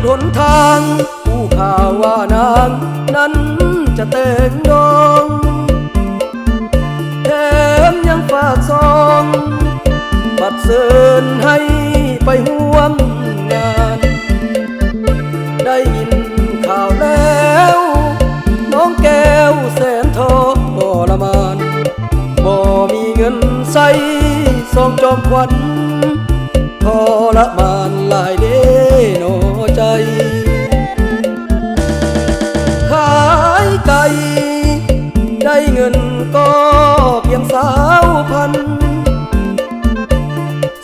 หนทางผู้ข่าวว่านางนั้นจะแต่งดองแถมยังฝากซองบัดเชิญให้ไปห่วมงานได้ยินข่าวแล้วน้องแก้วแสนทรมานบ่มีเงินใส่ซองจอมขวัญทรมานหลายเด้หนอใจขายไก่ได้เงินก็เพียง20,000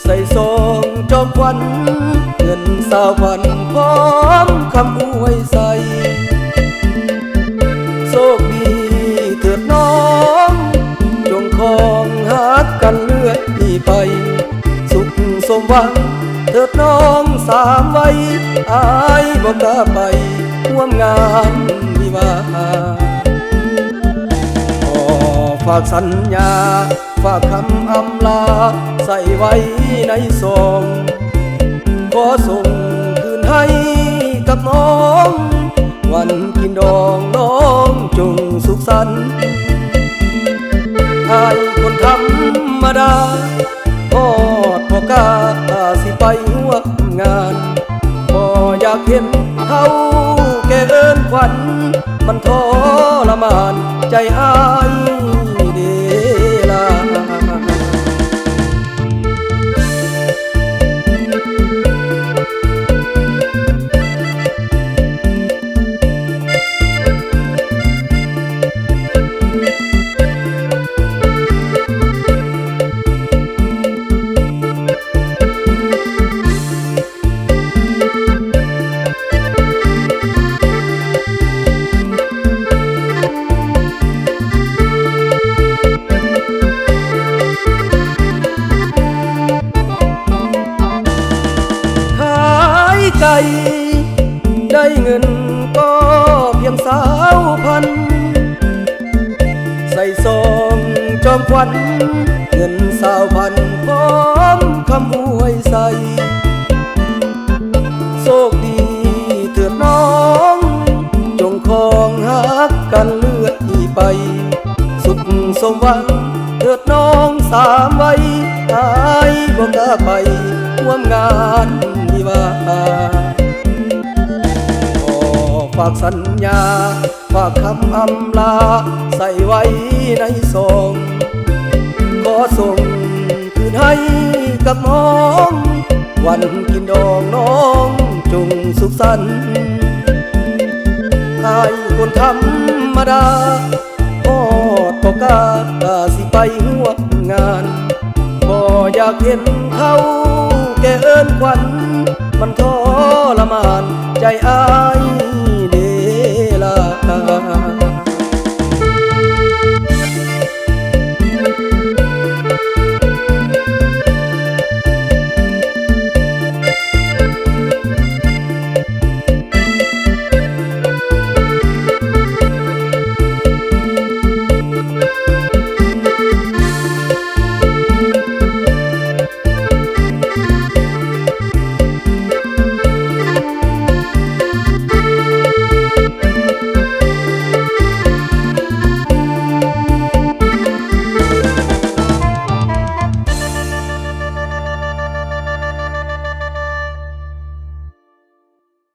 ใส่ซองจอมขวัญเงิน20,000พร้อมคำอวยใส่โชคดีเถิดน้องจงคองหักกันเรื่อยไปสุขสมหวังเถิดน้องสามวัยอายบ่กล้าไปร่วมงานวิวาห์ขอฝากสัญญาฝากคำอำลาใส่ไว้ในซองขอส่งคืนให้กับน้องวันกินดองน้องจงสุขสันต์ให้คนธรรมดาพอดพอกาสิไปร่วมงานบ่อยากเห็นเขาแก่เอิ้นขวัญมันทรมานใจอายเดลาไก่ได้เงินก็เพียง20,000ใส่ซองจอมขวัญเงิน20,000พร้อมคำอวยใส่โชคดีเถิดน้องจงคองหักกันเลื่อยไปสุขสมหวังเถิดน้องสามวัยอายบ่กล้าไปร่วมงานวิวาห์ขอฝากสัญญาฝากคำอำลาใส่ไว้ในซองขอส่งคืนให้กับน้องวันกินดองน้องจงสุขสันต์ให้คนธรรมดาพอดพอกาสิไปร่วมงานบ่อยากเห็นเขาแก่เอิ้นขวัญมันทรมานใจอายเดลา